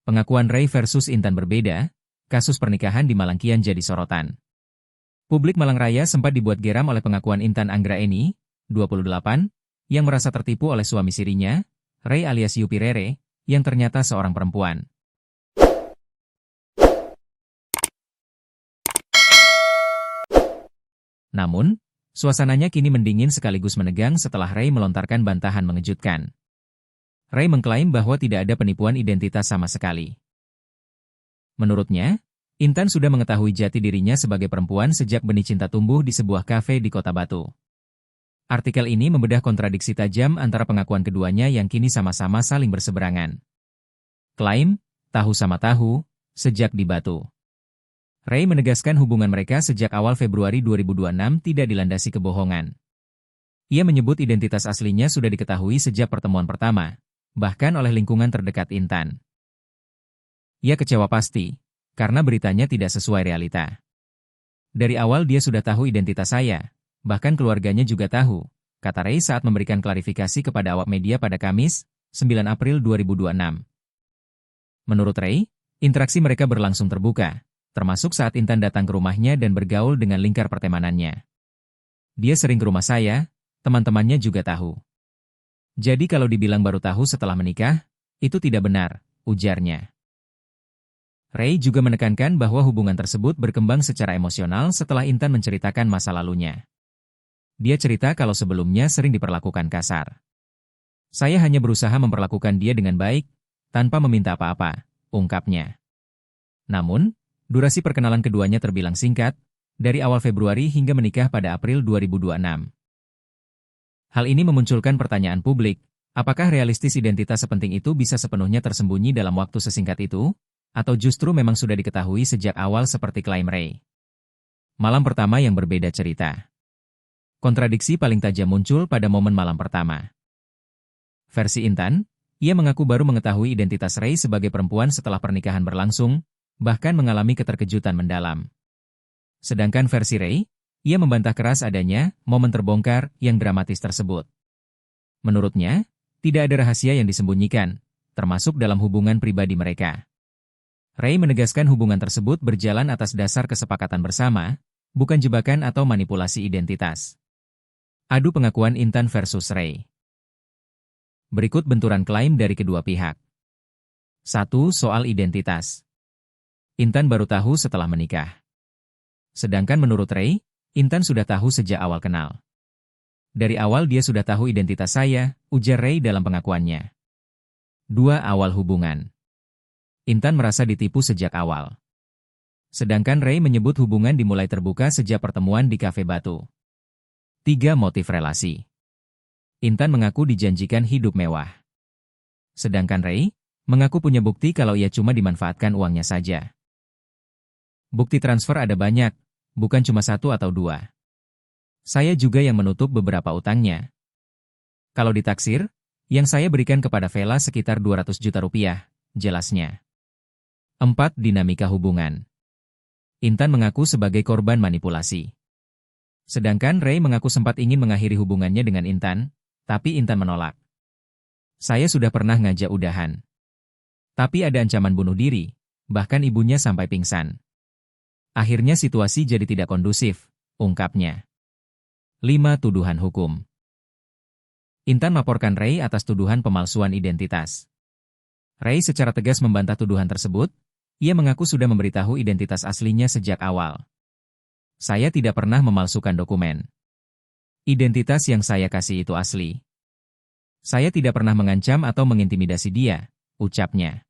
Pengakuan Ray versus Intan berbeda, kasus pernikahan di Malangkian jadi sorotan. Publik Malang Raya sempat dibuat geram oleh pengakuan Intan Anggraeni, 28, yang merasa tertipu oleh suami sirinya, Ray alias Yupi Rere, yang ternyata seorang perempuan. Namun, suasananya kini mendingin sekaligus menegang setelah Ray melontarkan bantahan mengejutkan. Ray mengklaim bahwa tidak ada penipuan identitas sama sekali. Menurutnya, Intan sudah mengetahui jati dirinya sebagai perempuan sejak benih cinta tumbuh di sebuah kafe di Kota Batu. Artikel ini membedah kontradiksi tajam antara pengakuan keduanya yang kini sama-sama saling berseberangan. Klaim, tahu sama tahu, sejak di Batu. Ray menegaskan hubungan mereka sejak awal Februari 2026 tidak dilandasi kebohongan. Ia menyebut identitas aslinya sudah diketahui sejak pertemuan pertama, bahkan oleh lingkungan terdekat Intan. Ia kecewa pasti, karena beritanya tidak sesuai realita. Dari awal dia sudah tahu identitas saya, bahkan keluarganya juga tahu, kata Ray saat memberikan klarifikasi kepada awak media pada Kamis, 9 April 2026. Menurut Ray, interaksi mereka berlangsung terbuka, termasuk saat Intan datang ke rumahnya dan bergaul dengan lingkar pertemanannya. Dia sering ke rumah saya, teman-temannya juga tahu. Jadi kalau dibilang baru tahu setelah menikah, itu tidak benar, ujarnya. Ray juga menekankan bahwa hubungan tersebut berkembang secara emosional setelah Intan menceritakan masa lalunya. Dia cerita kalau sebelumnya sering diperlakukan kasar. Saya hanya berusaha memperlakukan dia dengan baik, tanpa meminta apa-apa, ungkapnya. Namun, durasi perkenalan keduanya terbilang singkat, dari awal Februari hingga menikah pada April 2026. Hal ini memunculkan pertanyaan publik, apakah realistis identitas sepenting itu bisa sepenuhnya tersembunyi dalam waktu sesingkat itu? Atau justru memang sudah diketahui sejak awal seperti klaim Ray? Malam pertama yang berbeda cerita. Kontradiksi paling tajam muncul pada momen malam pertama. Versi Intan, ia mengaku baru mengetahui identitas Ray sebagai perempuan setelah pernikahan berlangsung, bahkan mengalami keterkejutan mendalam. Sedangkan versi Ray, ia membantah keras adanya momen terbongkar yang dramatis tersebut. Menurutnya, tidak ada rahasia yang disembunyikan, termasuk dalam hubungan pribadi mereka. Ray menegaskan hubungan tersebut berjalan atas dasar kesepakatan bersama, bukan jebakan atau manipulasi identitas. Adu pengakuan Intan versus Ray. Berikut benturan klaim dari kedua pihak. 1. Soal identitas. Intan baru tahu setelah menikah. Sedangkan menurut Ray, Intan sudah tahu sejak awal kenal. Dari awal dia sudah tahu identitas saya, ujar Ray dalam pengakuannya. 2. Awal hubungan. Intan merasa ditipu sejak awal. Sedangkan Ray menyebut hubungan dimulai terbuka sejak pertemuan di Kafe Batu. 3. Motif relasi. Intan mengaku dijanjikan hidup mewah. Sedangkan Ray mengaku punya bukti kalau ia cuma dimanfaatkan uangnya saja. Bukti transfer ada banyak, bukan cuma 1 atau 2. Saya juga yang menutup beberapa utangnya. Kalau ditaksir, yang saya berikan kepada Vela sekitar 200 juta rupiah, jelasnya. 4. Dinamika hubungan. Intan mengaku sebagai korban manipulasi. Sedangkan Ray mengaku sempat ingin mengakhiri hubungannya dengan Intan, tapi Intan menolak. Saya sudah pernah ngajak udahan. Tapi ada ancaman bunuh diri, bahkan ibunya sampai pingsan. Akhirnya situasi jadi tidak kondusif, ungkapnya. 5. Tuduhan hukum. Intan melaporkan Ray atas tuduhan pemalsuan identitas. Ray secara tegas membantah tuduhan tersebut, ia mengaku sudah memberitahu identitas aslinya sejak awal. Saya tidak pernah memalsukan dokumen. Identitas yang saya kasih itu asli. Saya tidak pernah mengancam atau mengintimidasi dia, ucapnya.